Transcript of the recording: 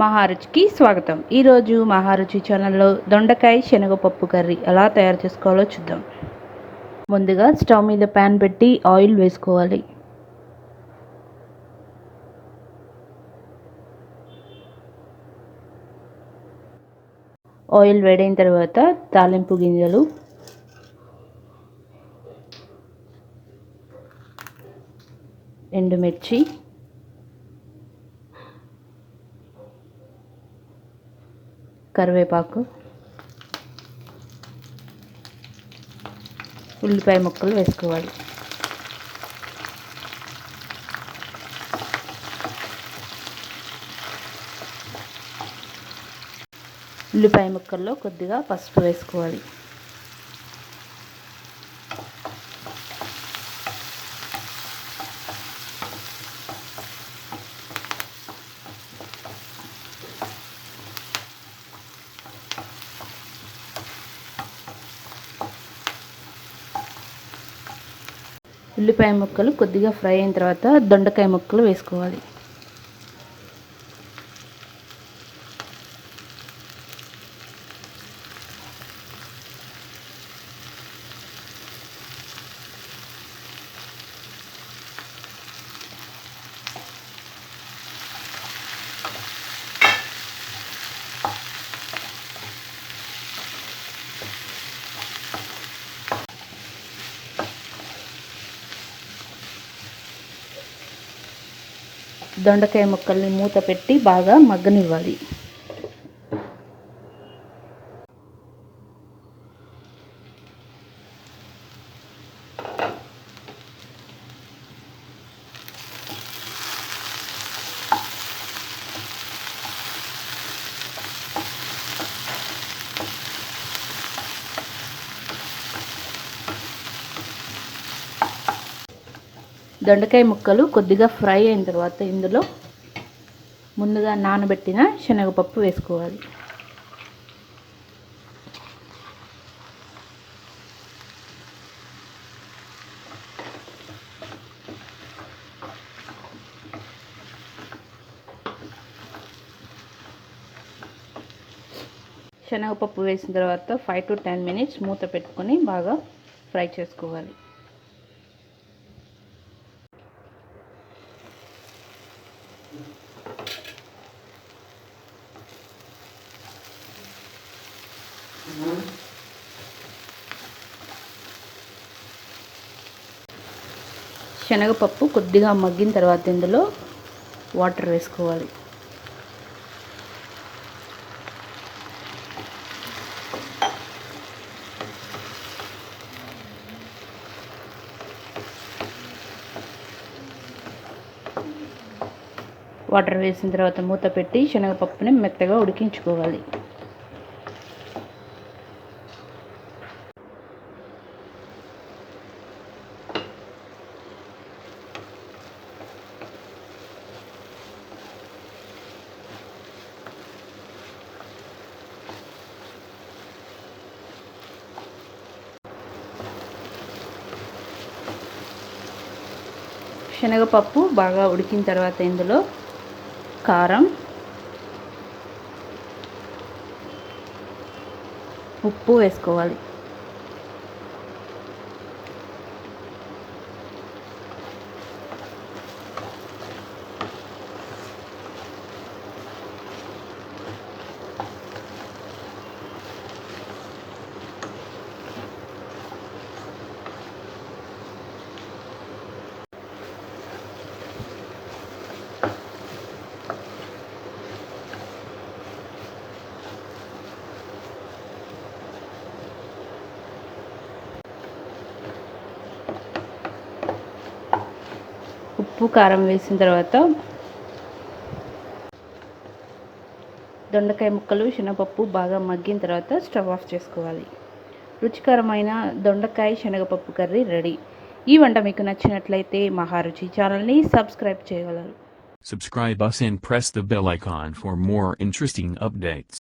మహారుచికి స్వాగతం. ఈరోజు మహారుచి ఛానల్లో దొండకాయ శనగపప్పు కర్రీ ఎలా తయారు చేసుకోవాలో చూద్దాం. ముందుగా స్టవ్ మీద ప్యాన్ పెట్టి ఆయిల్ వేసుకోవాలి. ఆయిల్ వేడైన తర్వాత తాలింపు గింజలు, ఎండుమిర్చి, కరివేపాకు, ఉల్లిపాయ ముక్కలు వేసుకోవాలి. ఉల్లిపాయ ముక్కల్లో కొద్దిగా పసుపు వేసుకోవాలి. ఉల్లిపాయ ముక్కలు కొద్దిగా ఫ్రై అయిన తర్వాత దొండకాయ ముక్కలు వేసుకోవాలి. దొండకాయ ముక్కల్ని మూత పెట్టి బాగా మగ్గనివ్వాలి. దొండకాయ ముక్కలు కొద్దిగా ఫ్రై అయిన తర్వాత ఇందులో ముందుగా నానబెట్టిన శనగపప్పు వేసుకోవాలి. శనగపప్పు వేసిన తర్వాత 5 to 10 minutes మూత పెట్టుకొని బాగా ఫ్రై చేసుకోవాలి. శనగపప్పు కొద్దిగా మగ్గిన తర్వాత ఇందులో వాటర్ వేసుకోవాలి. వాటర్ వేసిన తర్వాత మూత పెట్టి శనగపప్పుని మెత్తగా ఉడికించుకోవాలి. శనగపప్పు బాగా ఉడికిన తర్వాత ఇందులో కారం, ఉప్పు వేసుకోవాలి. ఉప్పు కారం వేసిన తర్వాత దొండకాయ ముక్కలు శనగపప్పు బాగా మగ్గిన తర్వాత స్టవ్ ఆఫ్ చేసుకోవాలి. రుచికరమైన దొండకాయ శనగపప్పు కర్రీ రెడీ. ఈ వంట మీకు నచ్చినట్లయితే మహారుచి ఛానల్ని సబ్స్క్రైబ్ చేయగలరు. Subscribe us and press the bell icon for more interesting updates.